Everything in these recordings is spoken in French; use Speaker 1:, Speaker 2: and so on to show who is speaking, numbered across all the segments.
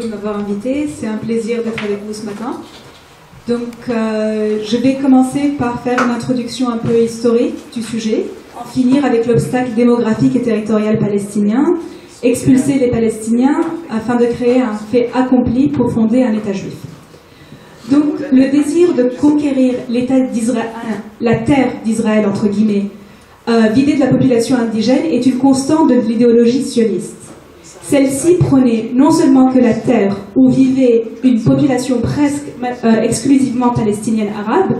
Speaker 1: de m'avoir invité. C'est un plaisir d'être avec vous ce matin. Donc, je vais commencer par faire une introduction un peu historique du sujet, en finir avec l'obstacle démographique et territorial palestinien, expulser les Palestiniens afin de créer un fait accompli pour fonder un État juif. Donc, le désir de conquérir l'État d'Israël, la terre d'Israël, entre guillemets, vidée de la population indigène, est une constante de l'idéologie sioniste. Celle-ci prônait non seulement que la terre où vivait une population presque exclusivement palestinienne arabe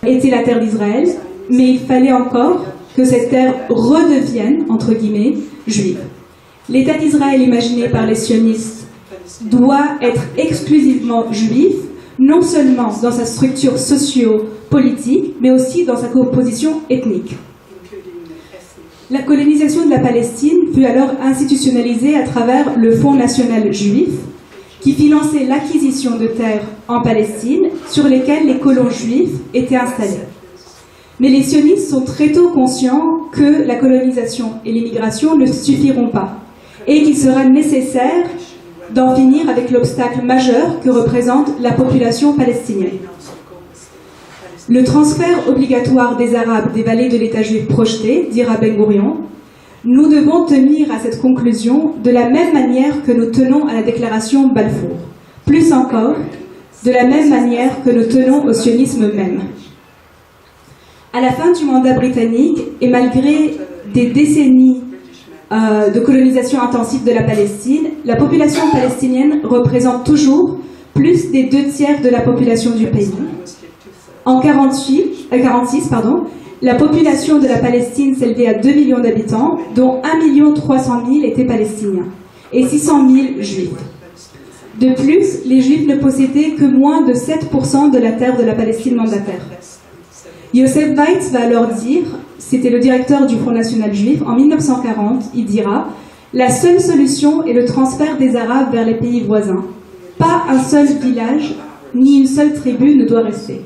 Speaker 1: était la terre d'Israël, mais il fallait encore que cette terre redevienne, entre guillemets, juive. L'État d'Israël imaginé par les sionistes doit être exclusivement juif, non seulement dans sa structure socio-politique, mais aussi dans sa composition ethnique. La colonisation de la Palestine fut alors institutionnalisée à travers le Fonds national juif, qui finançait l'acquisition de terres en Palestine sur lesquelles les colons juifs étaient installés. Mais les sionistes sont très tôt conscients que la colonisation et l'immigration ne suffiront pas, et qu'il sera nécessaire d'en finir avec l'obstacle majeur que représente la population palestinienne. Le transfert obligatoire des Arabes des vallées de l'État juif projeté, dira Ben Gourion, nous devons tenir à cette conclusion de la même manière que nous tenons à la déclaration Balfour. Plus encore, de la même manière que nous tenons au sionisme même. À la fin du mandat britannique, et malgré des décennies de colonisation intensive de la Palestine, la population palestinienne représente toujours plus des 2/3 de la population du pays. En 1946, la population de la Palestine s'élevait à 2 millions d'habitants, dont 1 300 000 étaient palestiniens et 600 000 juifs. De plus, les juifs ne possédaient que moins de 7% de la terre de la Palestine mandataire. Yosef Weitz va alors dire, c'était le directeur du Front national juif, en 1940, il dira « La seule solution est le transfert des Arabes vers les pays voisins. Pas un seul village, ni une seule tribu ne doit rester. »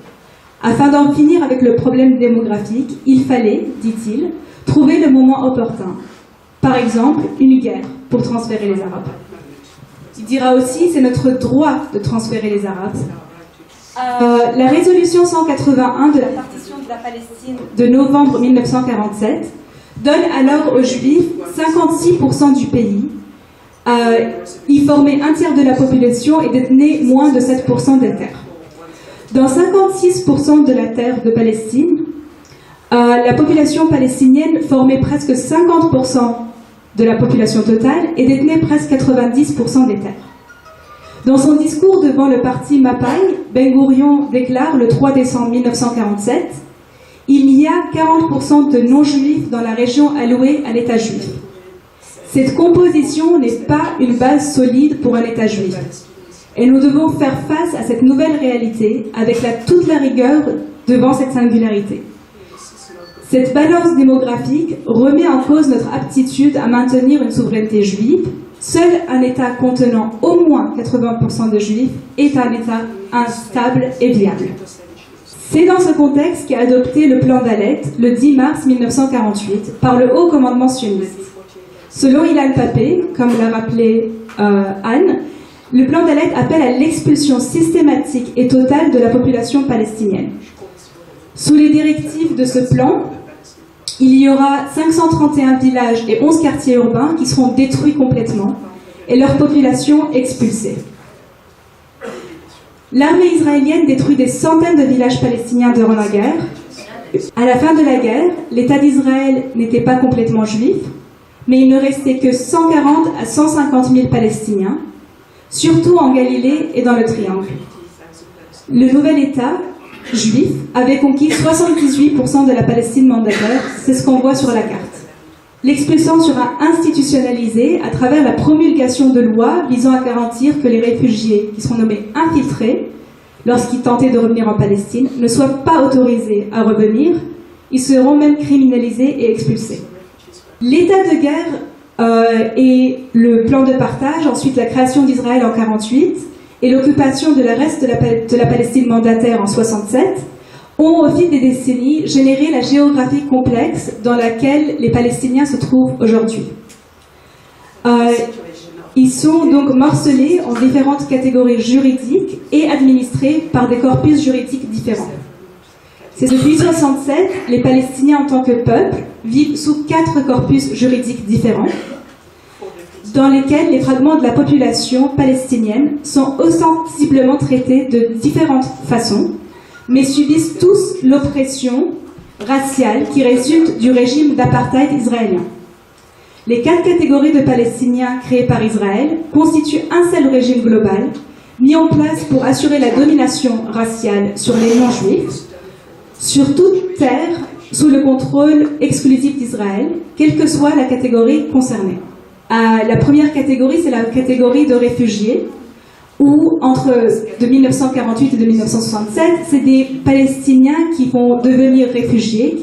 Speaker 1: Afin d'en finir avec le problème démographique, il fallait, dit-il, trouver le moment opportun. Par exemple, une guerre pour transférer les Arabes. Il dira aussi, c'est notre droit de transférer les Arabes. La résolution 181 de la partition de la Palestine de novembre 1947 donne alors aux Juifs 56% du pays. Ils formaient 1/3 de la population et détenaient moins de 7% des terres. Dans 56% de la terre de Palestine, la population palestinienne formait presque 50% de la population totale et détenait presque 90% des terres. Dans son discours devant le parti Mapai, Ben Gourion déclare le 3 décembre 1947 « Il y a 40% de non-juifs dans la région allouée à l'État juif. Cette composition n'est pas une base solide pour un État juif. Et nous devons faire face à cette nouvelle réalité avec toute la rigueur devant cette singularité. Cette balance démographique remet en cause notre aptitude à maintenir une souveraineté juive. Seul un État contenant au moins 80% de juifs est un État instable et viable. » C'est dans ce contexte qu'est adopté le plan d'Alet le 10 mars 1948 par le haut commandement sioniste. Selon Ilan Pappé, comme l'a rappelé Anne, le plan d'Alet appelle à l'expulsion systématique et totale de la population palestinienne. Sous les directives de ce plan, il y aura 531 villages et 11 quartiers urbains qui seront détruits complètement et leur population expulsée. L'armée israélienne détruit des centaines de villages palestiniens durant la guerre. À la fin de la guerre, l'État d'Israël n'était pas complètement juif, mais il ne restait que 140 à 150 000 Palestiniens, surtout en Galilée et dans le Triangle. Le nouvel État juif avait conquis 78% de la Palestine mandataire, c'est ce qu'on voit sur la carte. L'expulsion sera institutionnalisée à travers la promulgation de lois visant à garantir que les réfugiés qui seront nommés infiltrés, lorsqu'ils tentaient de revenir en Palestine, ne soient pas autorisés à revenir, ils seront même criminalisés et expulsés. L'état de guerre et le plan de partage, ensuite la création d'Israël en 1948 et l'occupation de la reste de la Palestine mandataire en 1967 ont au fil des décennies généré la géographie complexe dans laquelle les Palestiniens se trouvent aujourd'hui. Ils sont donc morcelés en différentes catégories juridiques et administrés par des corpus juridiques différents. C'est depuis 1967, les Palestiniens en tant que peuple vivent sous 4 corpus juridiques différents, dans lesquels les fragments de la population palestinienne sont ostensiblement traités de différentes façons, mais subissent tous l'oppression raciale qui résulte du régime d'apartheid israélien. Les 4 catégories de Palestiniens créées par Israël constituent un seul régime global, mis en place pour assurer la domination raciale sur les non-juifs, sur toute terre sous le contrôle exclusif d'Israël, quelle que soit la catégorie concernée. La première catégorie, c'est la catégorie de réfugiés, où de 1948 et de 1967, c'est des Palestiniens qui vont devenir réfugiés,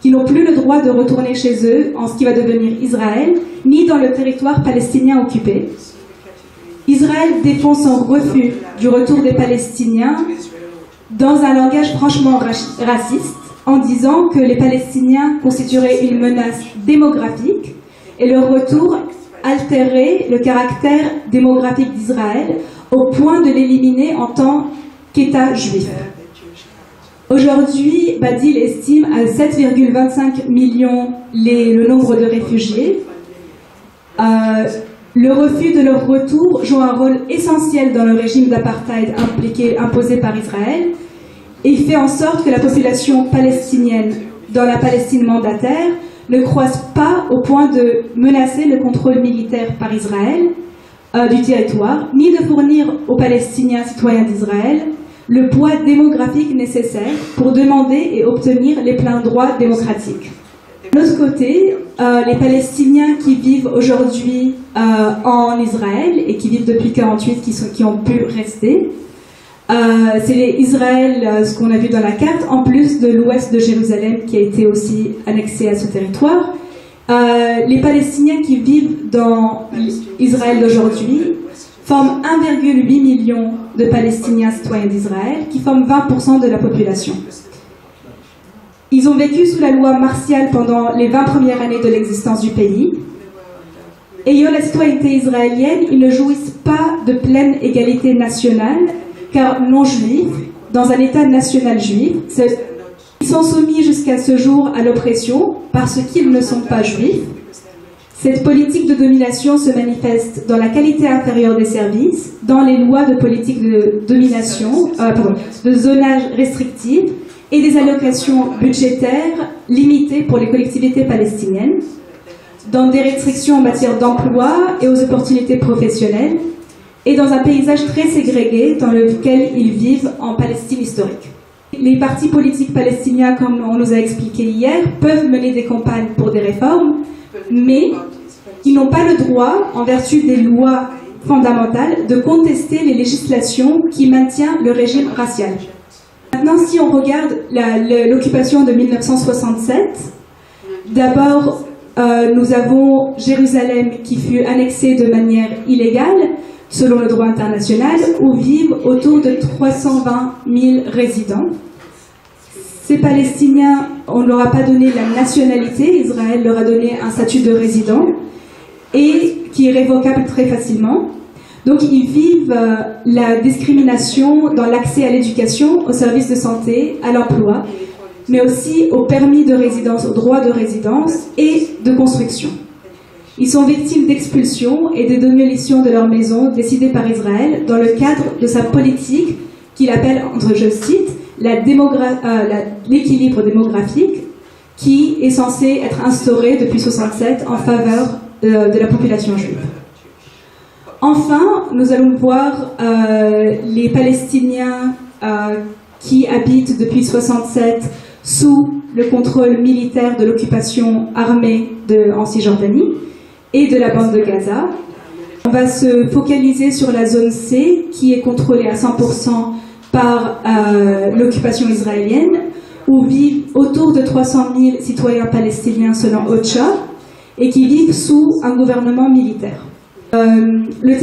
Speaker 1: qui n'ont plus le droit de retourner chez eux en ce qui va devenir Israël, ni dans le territoire palestinien occupé. Israël défend son refus du retour des Palestiniens dans un langage franchement raciste, en disant que les Palestiniens constitueraient une menace démographique et leur retour altérer le caractère démographique d'Israël au point de l'éliminer en tant qu'État juif. Aujourd'hui, Badil estime à 7,25 millions le nombre de réfugiés. Le refus de leur retour joue un rôle essentiel dans le régime d'apartheid imposé par Israël et fait en sorte que la population palestinienne dans la Palestine mandataire ne croisse pas au point de menacer le contrôle militaire par Israël du territoire, ni de fournir aux Palestiniens citoyens d'Israël le poids démographique nécessaire pour demander et obtenir les pleins droits démocratiques. De l'autre côté, les Palestiniens qui vivent aujourd'hui en Israël et qui vivent depuis 1948, qui ont pu rester, c'est Israël, ce qu'on a vu dans la carte, en plus de l'ouest de Jérusalem qui a été aussi annexé à ce territoire. Les Palestiniens qui vivent dans Israël d'aujourd'hui forment 1,8 million de Palestiniens citoyens d'Israël, qui forment 20% de la population. Ils ont vécu sous la loi martiale pendant les 20 premières années de l'existence du pays. Ayant la citoyenneté israélienne, ils ne jouissent pas de pleine égalité nationale, car non juifs, dans un État national juif. Ils sont soumis jusqu'à ce jour à l'oppression parce qu'ils ne sont pas juifs. Cette politique de domination se manifeste dans la qualité inférieure des services, dans les lois de politique de domination, de zonage restrictif et des allocations budgétaires limitées pour les collectivités palestiniennes, dans des restrictions en matière d'emploi et aux opportunités professionnelles, et dans un paysage très ségrégué dans lequel ils vivent en Palestine historique. Les partis politiques palestiniens, comme on nous a expliqué hier, peuvent mener des campagnes pour des réformes, mais ils n'ont pas le droit, en vertu des lois fondamentales, de contester les législations qui maintiennent le régime racial. Maintenant, si on regarde l'occupation de 1967, d'abord, nous avons Jérusalem qui fut annexée de manière illégale, selon le droit international, où vivent autour de 320 000 résidents. Ces Palestiniens, on ne leur a pas donné la nationalité, Israël leur a donné un statut de résident, et qui est révocable très facilement. Donc ils vivent la discrimination dans l'accès à l'éducation, aux services de santé, à l'emploi, mais aussi au permis de résidence, au droit de résidence et de construction. Ils sont victimes d'expulsions et de démolitions de leurs maisons décidées par Israël dans le cadre de sa politique qu'il appelle, je cite, l'équilibre démographique qui est censé être instauré depuis 1967 en faveur de la population juive. Enfin, nous allons voir les Palestiniens qui habitent depuis 1967 sous le contrôle militaire de l'occupation armée en Cisjordanie et de la bande de Gaza. On va se focaliser sur la zone C qui est contrôlée à 100% par l'occupation israélienne, où vivent autour de 300 000 citoyens palestiniens selon OCHA et qui vivent sous un gouvernement militaire. Le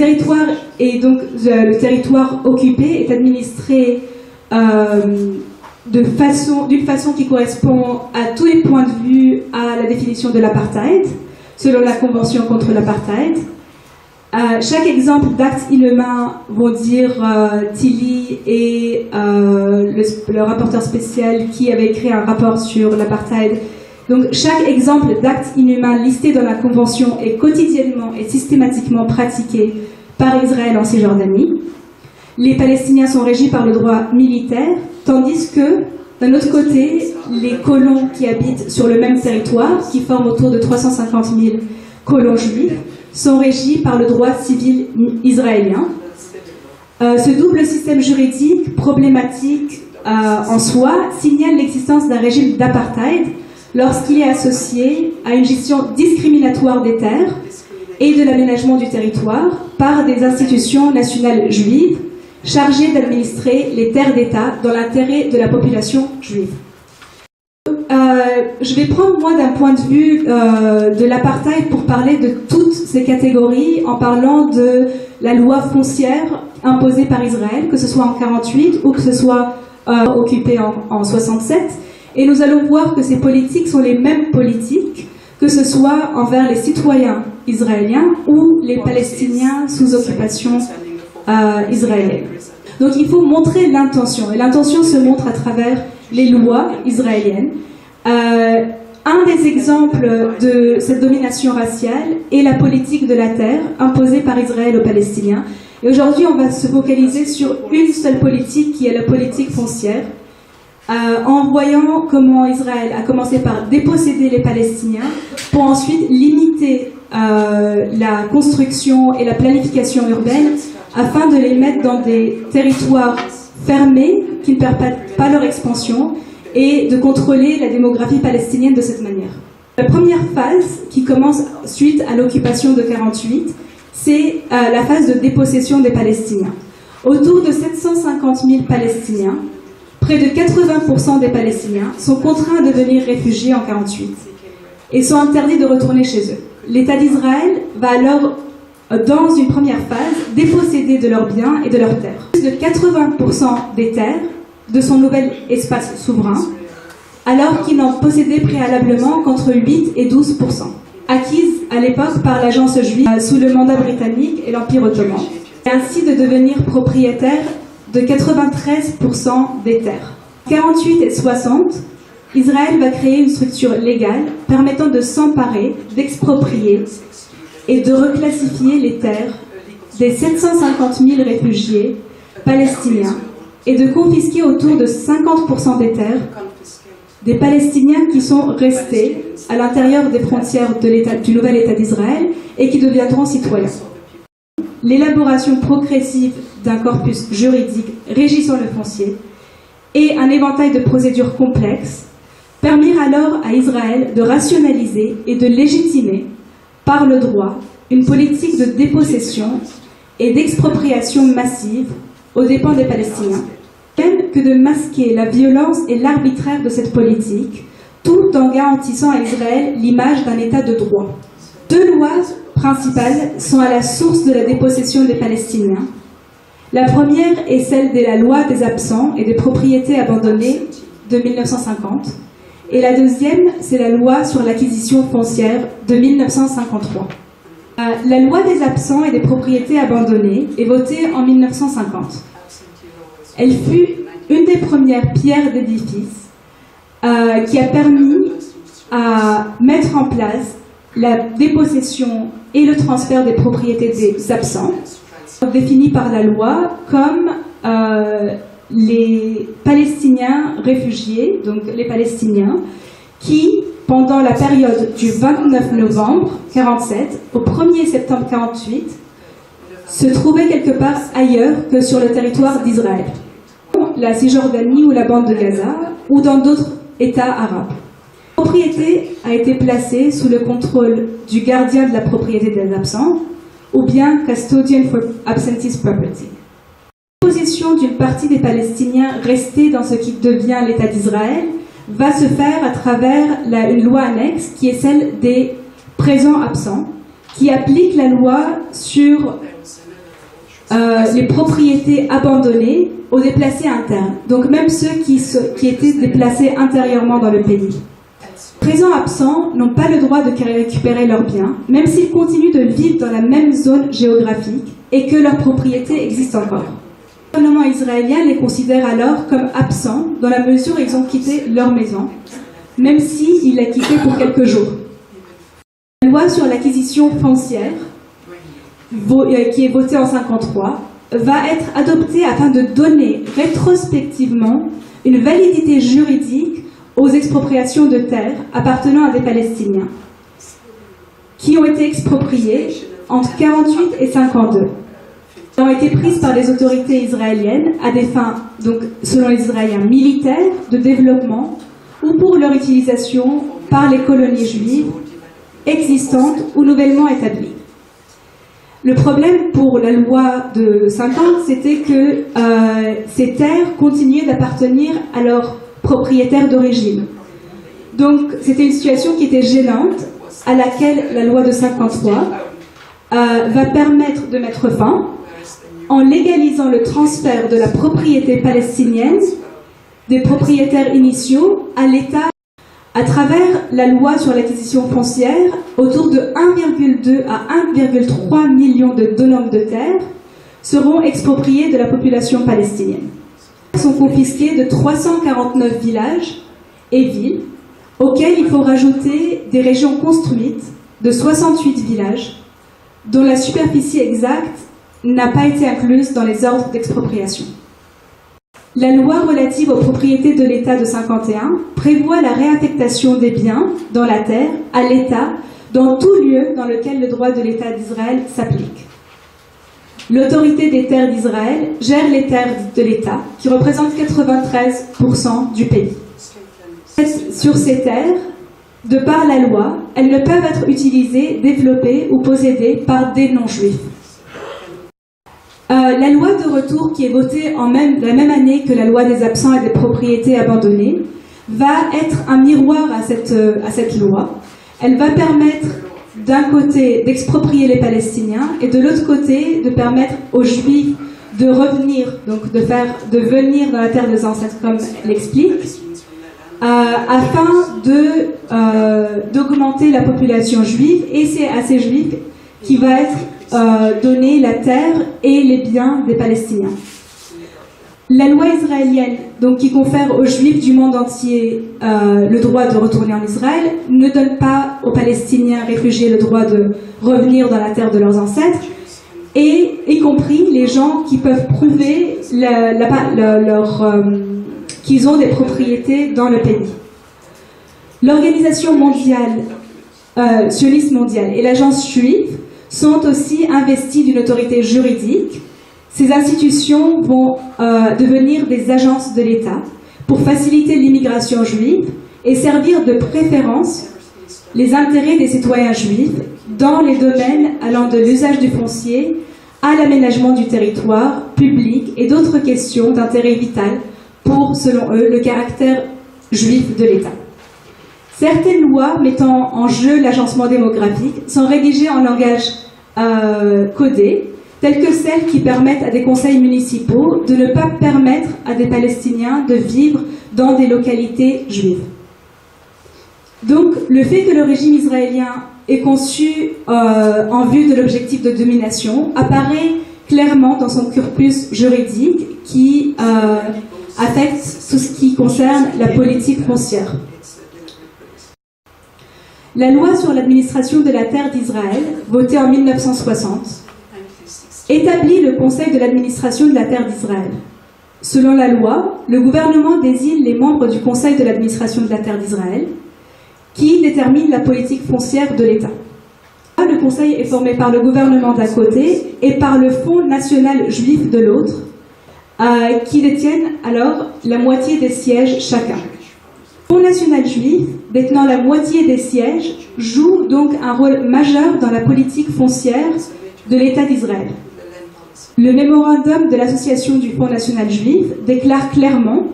Speaker 1: territoire occupé est administré d'une façon qui correspond à tous les points de vue à la définition de l'apartheid, selon la Convention contre l'apartheid. Chaque exemple d'acte inhumain vont dire Tilly et le rapporteur spécial qui avait écrit un rapport sur l'apartheid. Donc chaque exemple d'acte inhumain listé dans la Convention est quotidiennement et systématiquement pratiqué par Israël en Cisjordanie. Les Palestiniens sont régis par le droit militaire, tandis que, d'un autre côté, les colons qui habitent sur le même territoire, qui forment autour de 350 000 colons juifs, sont régis par le droit civil israélien. Ce double système juridique problématique en soi signale l'existence d'un régime d'apartheid lorsqu'il est associé à une gestion discriminatoire des terres et de l'aménagement du territoire par des institutions nationales juives chargées d'administrer les terres d'État dans l'intérêt de la population juive. Je vais prendre moi d'un point de vue de l'apartheid pour parler de toutes ces catégories en parlant de la loi foncière imposée par Israël, que ce soit en 48 ou que ce soit occupé en 67. Et nous allons voir que ces politiques sont les mêmes politiques, que ce soit envers les citoyens israéliens ou les Palestiniens sous occupation israélienne. Donc il faut montrer l'intention, et l'intention se montre à travers les lois israéliennes. Un des exemples de cette domination raciale est la politique de la terre imposée par Israël aux Palestiniens. Et aujourd'hui, on va se focaliser sur une seule politique qui est la politique foncière, en voyant comment Israël a commencé par déposséder les Palestiniens pour ensuite limiter la construction et la planification urbaine afin de les mettre dans des territoires fermés qui ne permettent pas leur expansion et de contrôler la démographie palestinienne de cette manière. La première phase, qui commence suite à l'occupation de 48, c'est la phase de dépossession des Palestiniens. Autour de 750 000 Palestiniens, près de 80% des Palestiniens, sont contraints de devenir réfugiés en 48 et sont interdits de retourner chez eux. L'État d'Israël va alors, dans une première phase, déposséder de leurs biens et de leurs terres. Plus de 80% des terres de son nouvel espace souverain, alors qu'ils n'en possédaient préalablement qu'entre 8 et 12%, acquises à l'époque par l'agence juive sous le mandat britannique et l'Empire ottoman, et ainsi de devenir propriétaires de 93% des terres. 48 et 60, Israël va créer une structure légale permettant de s'emparer, d'exproprier et de reclassifier les terres des 750 000 réfugiés palestiniens et de confisquer autour de 50% des terres des Palestiniens qui sont restés à l'intérieur des frontières du nouvel État d'Israël et qui deviendront citoyens. L'élaboration progressive d'un corpus juridique régissant le foncier et un éventail de procédures complexes permirent alors à Israël de rationaliser et de légitimer par le droit une politique de dépossession et d'expropriation massive aux dépens des Palestiniens, que de masquer la violence et l'arbitraire de cette politique, tout en garantissant à Israël l'image d'un État de droit. Deux lois principales sont à la source de la dépossession des Palestiniens. La première est celle de la loi des absents et des propriétés abandonnées de 1950, et la deuxième, c'est la loi sur l'acquisition foncière de 1953. La loi des absents et des propriétés abandonnées est votée en 1950. Elle fut une des premières pierres d'édifice qui a permis à mettre en place la dépossession et le transfert des propriétés des absents, définis par la loi comme les Palestiniens réfugiés, donc les Palestiniens, qui, pendant la période du 29 novembre 1947 au 1er septembre 1948, se trouvaient quelque part ailleurs que sur le territoire d'Israël, la Cisjordanie ou la bande de Gaza, ou dans d'autres États arabes. La propriété a été placée sous le contrôle du gardien de la propriété des absents, ou bien custodian for absentees property. La position d'une partie des Palestiniens restés dans ce qui devient l'État d'Israël va se faire à travers une loi annexe qui est celle des présents absents, qui applique la loi sur les propriétés abandonnées aux déplacés internes, donc même ceux qui étaient déplacés intérieurement dans le pays. Présents absents n'ont pas le droit de récupérer leurs biens, même s'ils continuent de vivre dans la même zone géographique et que leur propriété existe encore. Le gouvernement israélien les considère alors comme absents dans la mesure où ils ont quitté leur maison, même s'ils la quittaient pour quelques jours. La loi sur l'acquisition foncière, qui est votée en 1953, va être adoptée afin de donner rétrospectivement une validité juridique aux expropriations de terres appartenant à des Palestiniens qui ont été expropriées entre 1948 et 1952. Elles ont été prises par les autorités israéliennes à des fins, donc selon les Israéliens, militaires, de développement ou pour leur utilisation par les colonies juives existantes ou nouvellement établies. Le problème pour la loi de 50, c'était que ces terres continuaient d'appartenir à leurs propriétaires d'origine. Donc c'était une situation qui était gênante, à laquelle la loi de 53 va permettre de mettre fin en légalisant le transfert de la propriété palestinienne des propriétaires initiaux à l'État à travers la loi sur l'acquisition foncière. Autour de 1,2 à 1,3 million de dönums de terre seront expropriés de la population palestinienne. Sont confisqués de 349 villages et villes, auxquels il faut rajouter des régions construites de 68 villages, dont la superficie exacte n'a pas été incluse dans les ordres d'expropriation. La loi relative aux propriétés de l'État de 51 prévoit la réaffectation des biens dans la terre à l'État dans tout lieu dans lequel le droit de l'État d'Israël s'applique. L'autorité des terres d'Israël gère les terres de l'État, qui représentent 93% du pays. Sur ces terres, de par la loi, elles ne peuvent être utilisées, développées ou possédées par des non-juifs. La loi de retour, qui est votée la même année que la loi des absents et des propriétés abandonnées, va être un miroir à cette loi. Elle va permettre d'un côté d'exproprier les Palestiniens et de l'autre côté de permettre aux Juifs de revenir, donc de venir dans la terre des ancêtres, comme l'explique, afin d'augmenter la population juive, et c'est à ces Juifs qui va être donnée la terre et les biens des Palestiniens. La loi israélienne, donc, qui confère aux Juifs du monde entier le droit de retourner en Israël, ne donne pas aux Palestiniens réfugiés le droit de revenir dans la terre de leurs ancêtres, et y compris les gens qui peuvent prouver qu'ils ont des propriétés dans le pays. L'organisation mondiale, sioniste mondiale, et l'agence juive sont aussi investis d'une autorité juridique. Ces institutions vont devenir des agences de l'État pour faciliter l'immigration juive et servir de préférence les intérêts des citoyens juifs dans les domaines allant de l'usage du foncier à l'aménagement du territoire public et d'autres questions d'intérêt vital pour, selon eux, le caractère juif de l'État. Certaines lois mettant en jeu l'agencement démographique sont rédigées en langage codé, telles que celles qui permettent à des conseils municipaux de ne pas permettre à des Palestiniens de vivre dans des localités juives. Donc, le fait que le régime israélien est conçu en vue de l'objectif de domination apparaît clairement dans son corpus juridique qui affecte tout ce qui concerne la politique foncière. La loi sur l'administration de la terre d'Israël, votée en 1960, établit le Conseil de l'administration de la terre d'Israël. Selon la loi, le gouvernement désigne les membres du Conseil de l'administration de la terre d'Israël, qui détermine la politique foncière de l'État. Le Conseil est formé par le gouvernement d'un côté et par le Fonds national juif de l'autre, qui détiennent alors la moitié des sièges chacun. Le Fonds national juif, détenant la moitié des sièges, joue donc un rôle majeur dans la politique foncière de l'État d'Israël. Le mémorandum de l'association du Fonds national juif déclare clairement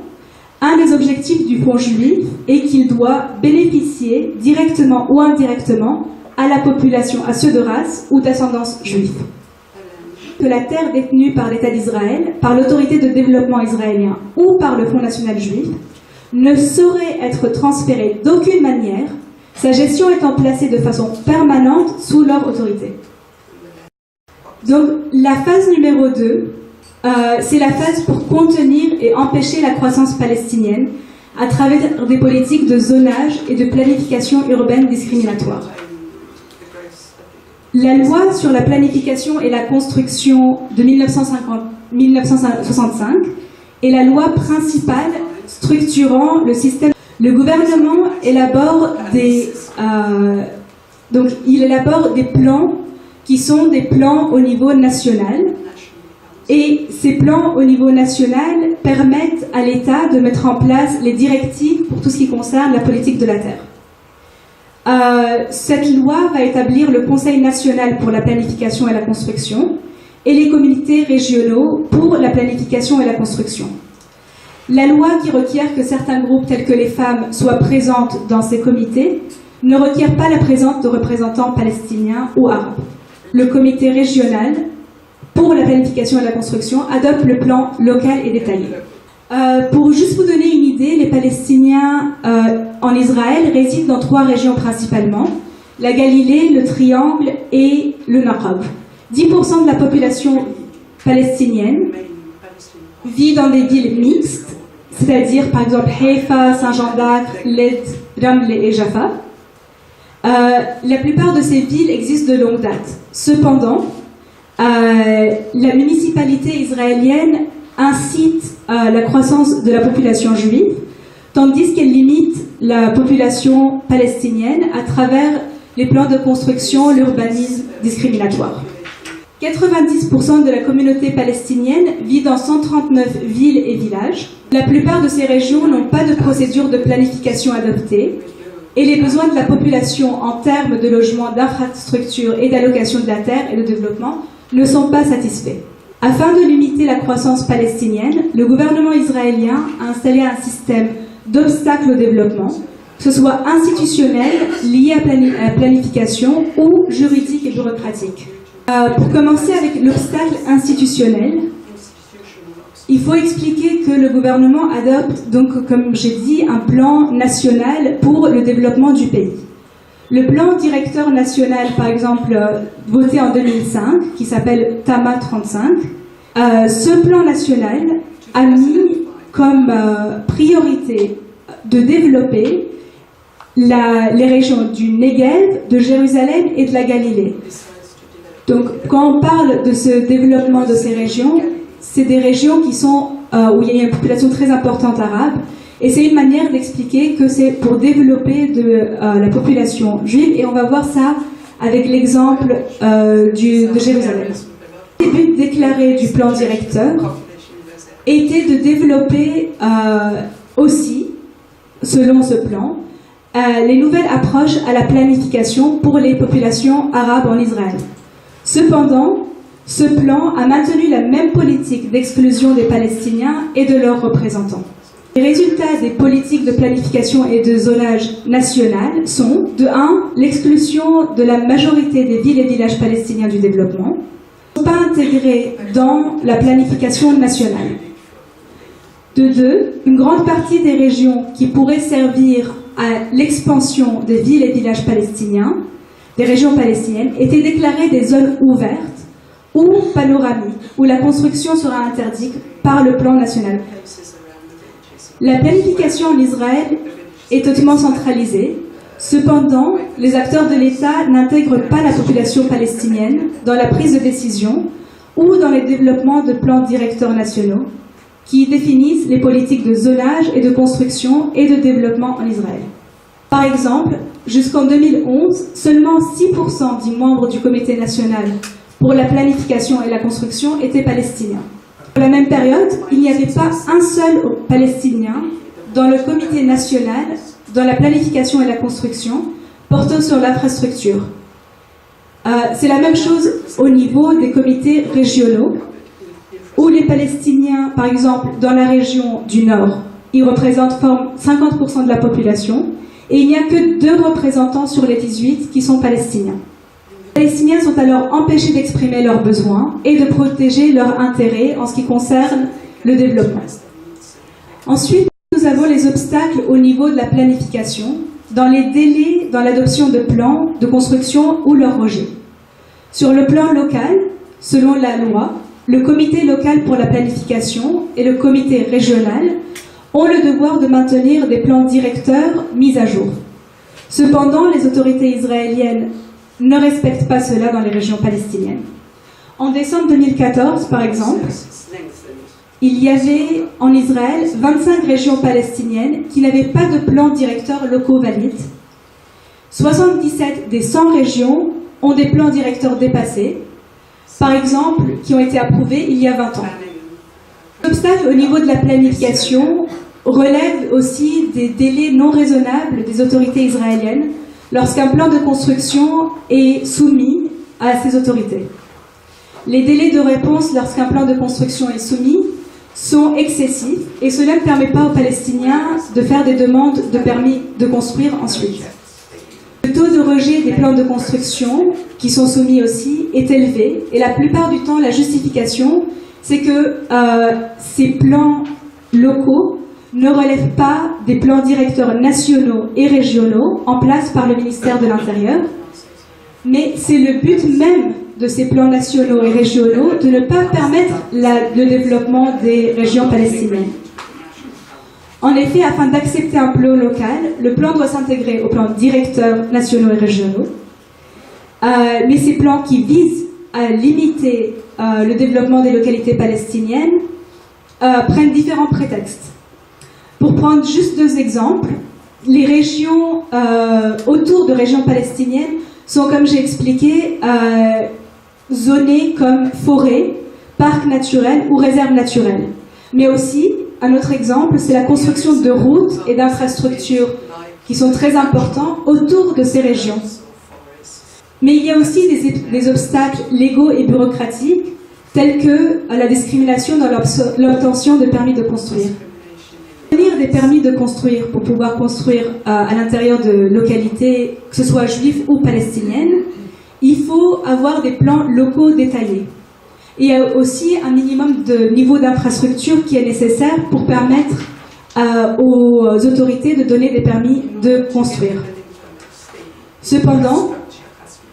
Speaker 1: un des objectifs du Fonds juif est qu'il doit bénéficier directement ou indirectement à la population, à ceux de race ou d'ascendance juive. Que la terre détenue par l'État d'Israël, par l'autorité de développement israélien ou par le Fonds national juif ne saurait être transférée d'aucune manière sa gestion étant placée de façon permanente sous leur autorité. Donc la phase numéro 2, c'est la phase pour contenir et empêcher la croissance palestinienne à travers des politiques de zonage et de planification urbaine discriminatoire. La loi sur la planification et la construction de 1965 est la loi principale structurant le système. Le gouvernement élabore des plans qui sont des plans au niveau national. Et ces plans au niveau national permettent à l'État de mettre en place les directives pour tout ce qui concerne la politique de la terre. Cette loi va établir le Conseil national pour la planification et la construction et les comités régionaux pour la planification et la construction. La loi qui requiert que certains groupes tels que les femmes soient présentes dans ces comités ne requiert pas la présence de représentants palestiniens ou arabes. Le comité régional pour la planification et la construction adopte le plan local et détaillé. Pour juste vous donner une idée, les Palestiniens en Israël résident dans 3 régions principalement, la Galilée, le Triangle et le Naqab. 10% de la population palestinienne vit dans des villes mixtes, c'est-à-dire par exemple Haïfa, Saint-Jean d'Acre, Led, Ramle et Jaffa. La plupart de ces villes existent de longue date. Cependant, la municipalité israélienne incite la croissance de la population juive, tandis qu'elle limite la population palestinienne à travers les plans de construction, l'urbanisme discriminatoire. 90% de la communauté palestinienne vit dans 139 villes et villages. La plupart de ces régions n'ont pas de procédure de planification adoptée et les besoins de la population en termes de logement, d'infrastructures et d'allocation de la terre et de développement ne sont pas satisfaits. Afin de limiter la croissance palestinienne, le gouvernement israélien a installé un système d'obstacles au développement, que ce soit institutionnel, lié à la planification ou juridique et bureaucratique. Pour commencer avec l'obstacle institutionnel, il faut expliquer que le gouvernement adopte, donc, comme j'ai dit, un plan national pour le développement du pays. Le plan directeur national, par exemple, voté en 2005, qui s'appelle TAMA 35, ce plan national a mis comme priorité de développer les régions du Negev, de Jérusalem et de la Galilée. Donc, quand on parle de ce développement de ces régions, c'est des régions qui sont, où il y a une population très importante arabe, et c'est une manière d'expliquer que c'est pour développer la population juive, et on va voir ça avec l'exemple de Jérusalem. Le but déclaré du plan directeur était de développer aussi, selon ce plan, les nouvelles approches à la planification pour les populations arabes en Israël. Cependant, ce plan a maintenu la même politique d'exclusion des Palestiniens et de leurs représentants. Les résultats des politiques de planification et de zonage national sont, de 1, l'exclusion de la majorité des villes et villages palestiniens du développement, ne sont pas intégrés dans la planification nationale. De 2, une grande partie des régions qui pourraient servir à l'expansion des villes et villages palestiniens, des régions palestiniennes, étaient déclarées des zones ouvertes ou panoramiques, où la construction sera interdite par le plan national. La planification en Israël est totalement centralisée. Cependant, les acteurs de l'État n'intègrent pas la population palestinienne dans la prise de décision ou dans le développement de plans directeurs nationaux qui définissent les politiques de zonage et de construction et de développement en Israël. Par exemple, jusqu'en 2011, seulement 6% des membres du Comité national pour la planification et la construction étaient palestiniens. Pour la même période, il n'y avait pas un seul Palestinien dans le Comité national, dans la planification et la construction, portant sur l'infrastructure. C'est la même chose au niveau des comités régionaux, où les Palestiniens, par exemple, dans la région du Nord, ils forment 50% de la population, et il n'y a que 2 représentants sur les 18 qui sont palestiniens. Les Palestiniens sont alors empêchés d'exprimer leurs besoins et de protéger leurs intérêts en ce qui concerne le développement. Ensuite, nous avons les obstacles au niveau de la planification, dans les délais dans l'adoption de plans de construction ou leur rejet. Sur le plan local, selon la loi, le comité local pour la planification et le comité régional ont le devoir de maintenir des plans directeurs mis à jour. Cependant, les autorités israéliennes ne respectent pas cela dans les régions palestiniennes. En décembre 2014, par exemple, il y avait en Israël 25 régions palestiniennes qui n'avaient pas de plans directeurs locaux valides. 77 des 100 régions ont des plans directeurs dépassés, par exemple, qui ont été approuvés il y a 20 ans. L'obstacle au niveau de la planification relève aussi des délais non raisonnables des autorités israéliennes lorsqu'un plan de construction est soumis à ces autorités. Les délais de réponse lorsqu'un plan de construction est soumis sont excessifs et cela ne permet pas aux Palestiniens de faire des demandes de permis de construire ensuite. Le taux de rejet des plans de construction, qui sont soumis aussi, est élevé et la plupart du temps, la justification, c'est que ces plans locaux ne relèvent pas des plans directeurs nationaux et régionaux en place par le ministère de l'Intérieur, mais c'est le but même de ces plans nationaux et régionaux de ne pas permettre le développement des régions palestiniennes. En effet, afin d'accepter un plan local, le plan doit s'intégrer aux plans directeurs nationaux et régionaux, mais ces plans qui visent à limiter le développement des localités palestiniennes prennent différents prétextes. Pour prendre juste deux exemples, les régions autour de régions palestiniennes sont, comme j'ai expliqué, zonées comme forêts, parcs naturels ou réserves naturelles. Mais aussi, un autre exemple, c'est la construction de routes et d'infrastructures qui sont très importants autour de ces régions. Mais il y a aussi des obstacles légaux et bureaucratiques, tels que la discrimination dans l'obtention de permis de construire. Obtenir des permis de construire pour pouvoir construire à l'intérieur de localités, que ce soit juives ou palestiniennes, il faut avoir des plans locaux détaillés. Il y a aussi un minimum de niveau d'infrastructure qui est nécessaire pour permettre aux autorités de donner des permis de construire. Cependant,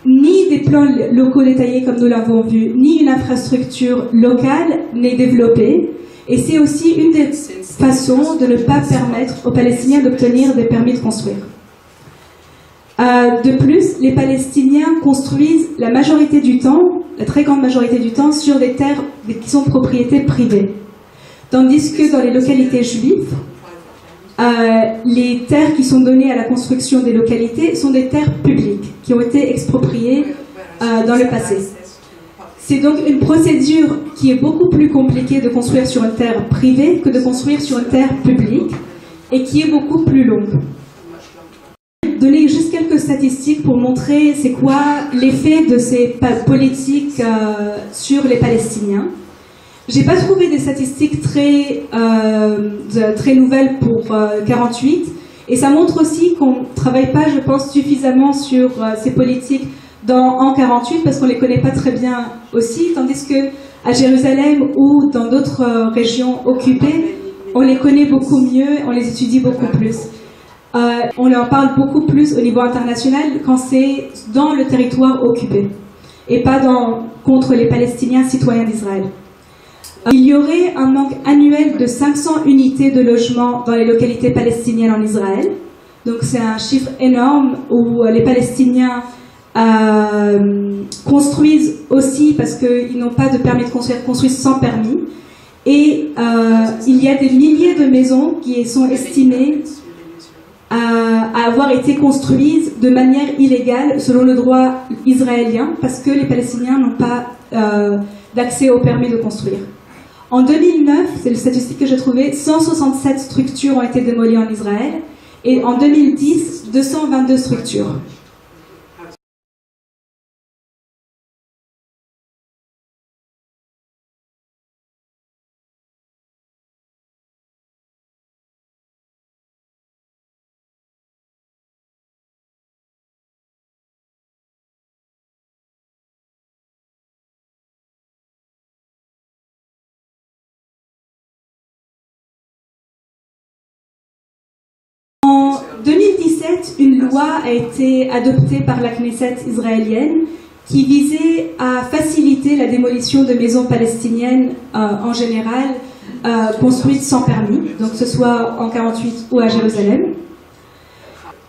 Speaker 1: ni des plans locaux détaillés comme nous l'avons vu, ni une infrastructure locale n'est développée. Et c'est aussi une des façons de ne pas permettre aux Palestiniens d'obtenir des permis de construire. De plus, les Palestiniens construisent la majorité du temps, la très grande majorité du temps, sur des terres qui sont propriétés privées. Tandis que dans les localités juives, les terres qui sont données à la construction des localités sont des terres publiques, qui ont été expropriées dans le passé. C'est donc une procédure qui est beaucoup plus compliquée de construire sur une terre privée que de construire sur une terre publique, et qui est beaucoup plus longue. Donner juste quelques statistiques pour montrer c'est quoi l'effet de ces politiques sur les Palestiniens. J'ai pas trouvé des statistiques très nouvelles pour 48, et ça montre aussi qu'on ne travaille pas, je pense, suffisamment sur ces politiques en 48 parce qu'on les connaît pas très bien aussi, tandis que à Jérusalem ou dans d'autres régions occupées, on les connaît beaucoup mieux, on les étudie beaucoup plus. On en parle beaucoup plus au niveau international quand c'est dans le territoire occupé et pas contre les Palestiniens citoyens d'Israël. Il y aurait un manque annuel de 500 unités de logement dans les localités palestiniennes en Israël. Donc c'est un chiffre énorme où les Palestiniens construisent aussi parce qu'ils n'ont pas de permis de construire, construisent sans permis. Et il y a des milliers de maisons qui sont estimées à avoir été construites de manière illégale selon le droit israélien parce que les Palestiniens n'ont pas d'accès au permis de construire. En 2009, c'est le statistique que j'ai trouvé, 167 structures ont été démolies en Israël et en 2010, 222 structures. En 2017, 2007, une loi a été adoptée par la Knesset israélienne qui visait à faciliter la démolition de maisons palestiniennes en général construites sans permis, donc que ce soit en 48 ou à Jérusalem.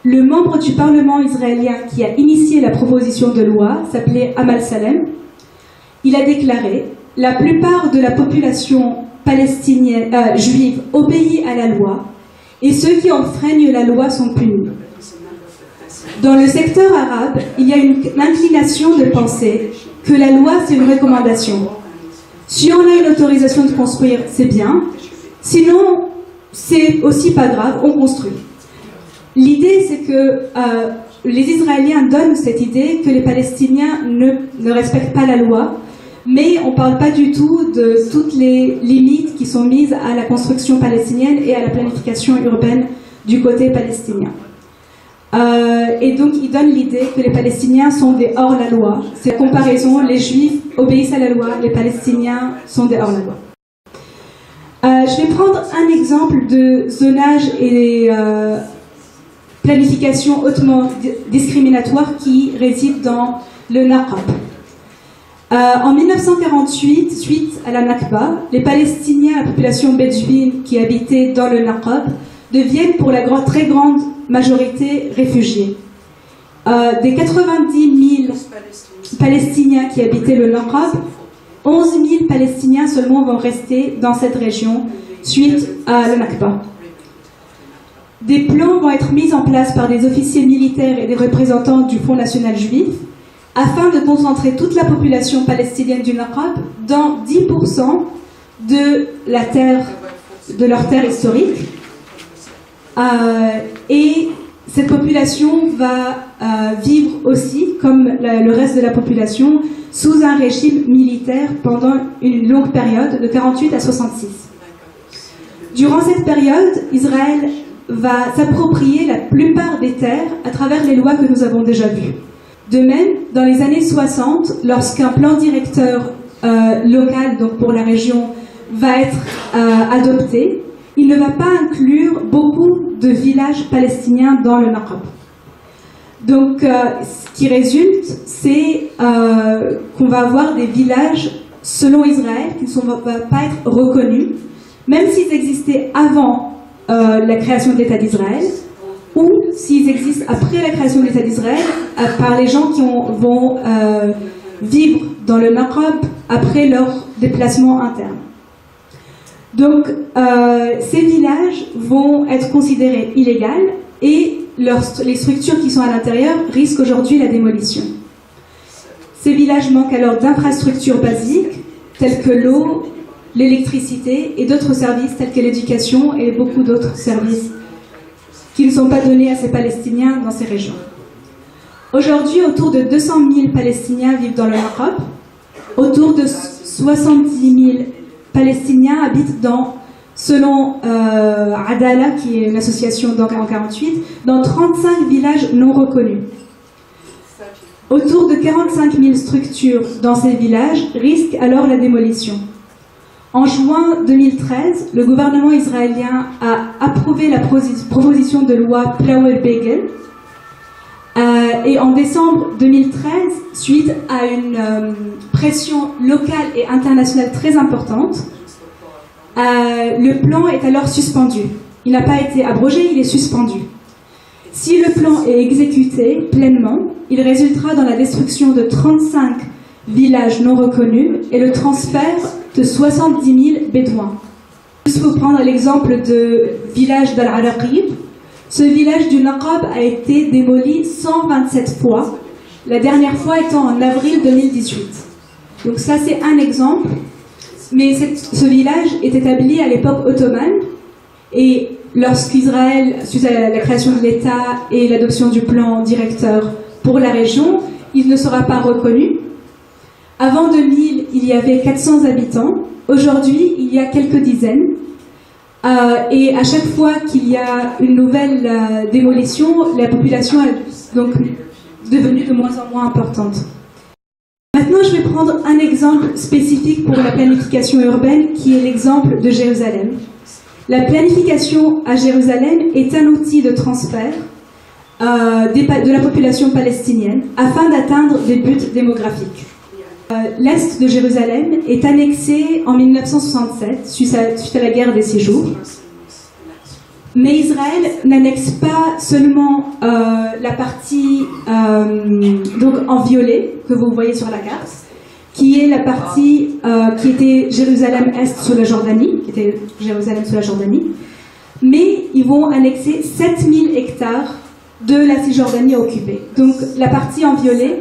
Speaker 1: Le membre du Parlement israélien qui a initié la proposition de loi s'appelait Amal Salem. Il a déclaré « La plupart de la population palestinienne, juive obéit à la loi et ceux qui enfreignent la loi sont punis. » Dans le secteur arabe, il y a une inclination de penser que la loi c'est une recommandation. Si on a une autorisation de construire, c'est bien. Sinon, c'est aussi pas grave, on construit. L'idée, c'est que les Israéliens donnent cette idée que les Palestiniens ne respectent pas la loi, mais on ne parle pas du tout de toutes les limites qui sont mises à la construction palestinienne et à la planification urbaine du côté palestinien. Et donc, ils donnent l'idée que les Palestiniens sont des hors-la-loi. C'est la comparaison, les Juifs obéissent à la loi, les Palestiniens sont des hors-la-loi. Je vais prendre un exemple de zonage et planification hautement discriminatoire qui réside dans le Naqab. En 1948, suite à la Nakba, les Palestiniens, la population bédouine qui habitait dans le Naqab, deviennent pour la très grande majorité réfugiés. Des 90 000 Palestiniens qui habitaient le Naqab, 11 000 Palestiniens seulement vont rester dans cette région suite à la Nakba. Des plans vont être mis en place par des officiers militaires et des représentants du Fonds national juif afin de concentrer toute la population palestinienne du Naqab dans 10% de leur terre historique. Et cette population va vivre aussi, comme le reste de la population, sous un régime militaire pendant une longue période, de 48 à 66. Durant cette période, Israël va s'approprier la plupart des terres à travers les lois que nous avons déjà vues. De même, dans les années 60, lorsqu'un plan directeur local, donc pour la région, va être adopté, il ne va pas inclure beaucoup de villages palestiniens dans le Naqab. Donc, ce qui résulte, c'est qu'on va avoir des villages, selon Israël, qui ne vont pas être reconnus, même s'ils existaient avant la création de l'État d'Israël, ou s'ils existent après la création de l'État d'Israël, par les gens qui vont vivre dans le Naqab après leur déplacement interne. Donc, ces villages vont être considérés illégaux et les structures qui sont à l'intérieur risquent aujourd'hui la démolition. Ces villages manquent alors d'infrastructures basiques telles que l'eau, l'électricité et d'autres services tels que l'éducation et beaucoup d'autres services qui ne sont pas donnés à ces Palestiniens dans ces régions. Aujourd'hui, autour de 200 000 Palestiniens vivent dans le Naqab. Autour de 70 000 Palestiniens habitent selon Adala, qui est une association en 1948, dans 35 villages non reconnus. Autour de 45 000 structures dans ces villages risquent alors la démolition. En juin 2013, le gouvernement israélien a approuvé la proposition de loi Plower-Begel. Et en décembre 2013, suite à une pression locale et internationale très importante, le plan est alors suspendu. Il n'a pas été abrogé, il est suspendu. Si le plan est exécuté pleinement, il résultera dans la destruction de 35 villages non reconnus et le transfert de 70 000 bédouins. Juste pour prendre l'exemple du village d'Al-Araqib, ce village du Naqab a été démoli 127 fois, la dernière fois étant en avril 2018. Donc ça c'est un exemple, mais ce village est établi à l'époque ottomane et lorsqu'Israël, suite à la création de l'État et l'adoption du plan directeur pour la région, il ne sera pas reconnu. Avant 2000, il y avait 400 habitants. Aujourd'hui, il y a quelques dizaines. Et à chaque fois qu'il y a une nouvelle démolition, la population est donc devenue de moins en moins importante. Maintenant, je vais prendre un exemple spécifique pour la planification urbaine, qui est l'exemple de Jérusalem. La planification à Jérusalem est un outil de transfert de la population palestinienne afin d'atteindre des buts démographiques. L'Est de Jérusalem est annexé en 1967 suite à la guerre des 6 jours. Mais Israël n'annexe pas seulement la partie donc en violet que vous voyez sur la carte, qui est la partie qui était Jérusalem-Est sous la Jordanie, mais ils vont annexer 7000 hectares de la Cisjordanie occupée. Donc la partie en violet